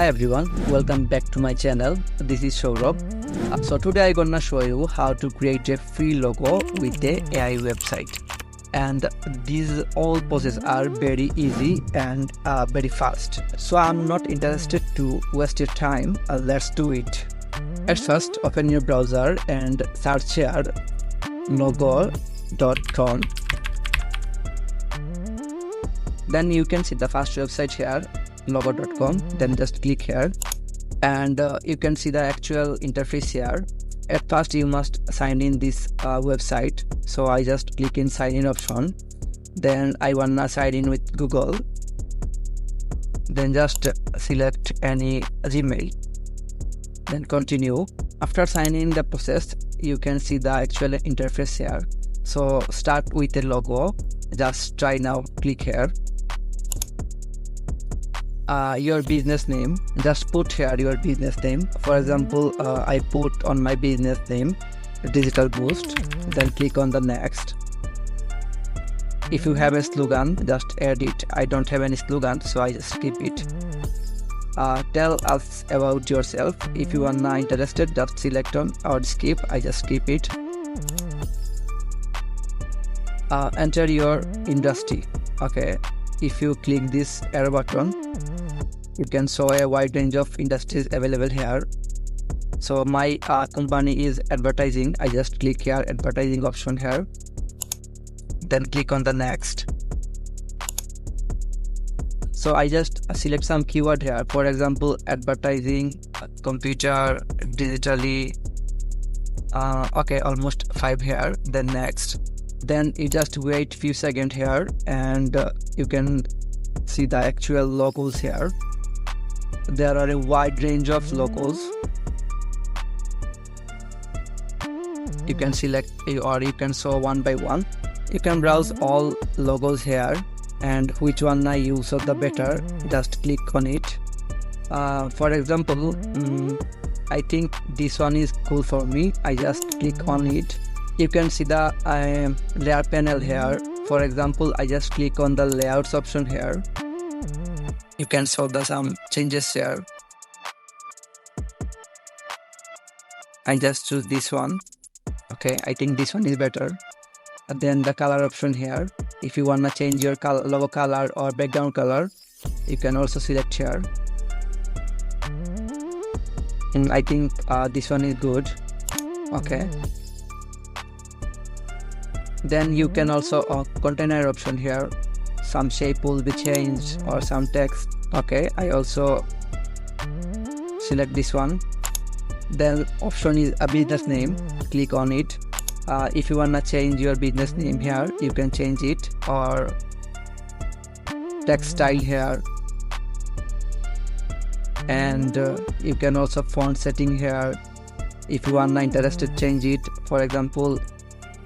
Hi everyone, welcome back to my channel. This is Sourav. So today I'm gonna show you how to create a free logo with a AI website. And these all processes are very easy and very fast. So I'm not interested to waste your time. Let's do it. At first, open your browser and search here logo.com. Then you can see the first website here, logo.com. Then just click here and you can see the actual interface here. At first you must sign in this website, so I just click in sign in option. Then I wanna sign in with Google. Then just select any Gmail, then continue. After signing the process, you can see the actual interface here. So start with a logo. Just try now, click here. Your business name, just put here your business name. For example, I put on my business name Digital Boost, then click on the next. If you have a slogan, just add it. I don't have any slogan, so I just skip it. Tell us about yourself. If you are not interested, just select on or skip. I just skip it. Enter your industry. Okay, if you click this arrow button, you can show a wide range of industries available here. So my company is advertising. I just click here advertising option here, then click on the next. So I just select some keyword here. For example, advertising, computer, digitally. Okay, almost 5 here. Then next. Then you just wait few seconds here and you can see the actual logos here. There are a wide range of logos. You can select or you can show one by one. You can browse all logos here and which one I use the better, just click on it. For example, I think this one is cool for me. I just click on it. You can see the layer panel here. For example, I just click on the layouts option here. You can show some changes here. I just choose this one. Okay, I think this one is better. And then the color option here. If you wanna change your logo color or background color, you can also select here. And I think this one is good. Okay. Then you can also container option here. Some shape will be changed or some text. Okay, I also select this one. Then option is a business name. Click on it. If you wanna change your business name here, you can change it, or text style here. And you can also font setting here. If you wanna interested, change it. For example,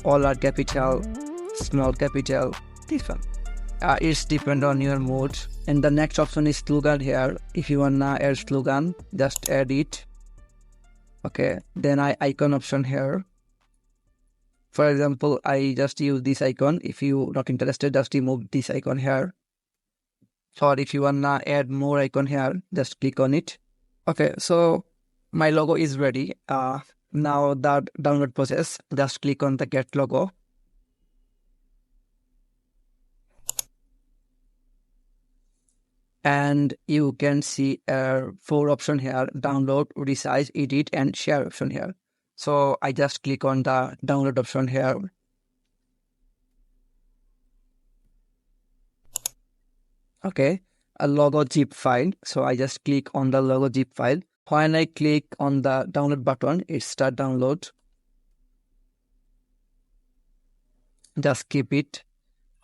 all are capital, small capital, this one. It's depend on your mood. And the next option is slogan here. If you wanna add slogan, just add it. Okay, then icon option here. For example, I just use this icon. If you not interested, just remove this icon here. Or if you wanna add more icon here, just click on it. Okay, so my logo is ready. Now the download process, just click on the get logo. And you can see 4 options here: download, resize, edit, and share option here. So I just click on the download option here. Okay, a logo zip file. So I just click on the logo zip file. When I click on the download button, it start download. Just keep it.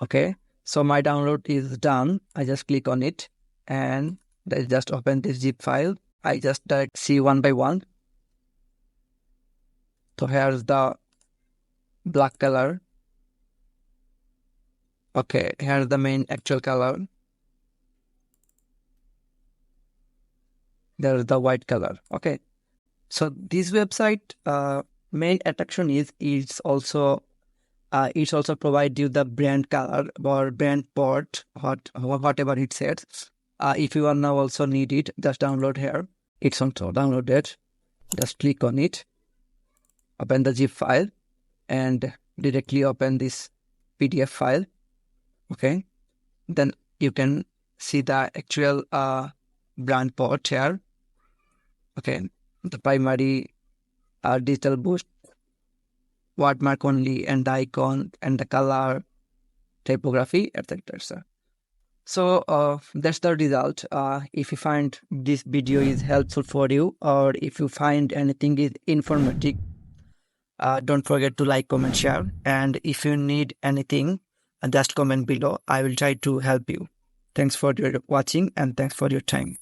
Okay, so my download is done. I just click on it and I just open this zip file. I just direct see one by one. So here's the black color. Okay, here's the main actual color. There's the white color. Okay, so this website main attraction is it's also provide you the brand color or brand port, whatever it says. If you are now also need it, just download here. It's also downloaded. Just click on it, open the zip file, and directly open this PDF file. Okay, then you can see the actual brand port here. Okay, the primary digital boost, watermark only, and the icon and the color, typography, etc. So that's the result. If you find this video is helpful for you, or if you find anything is informative, don't forget to like, comment, share. And if you need anything, just comment below. I will try to help you. Thanks for your watching and thanks for your time.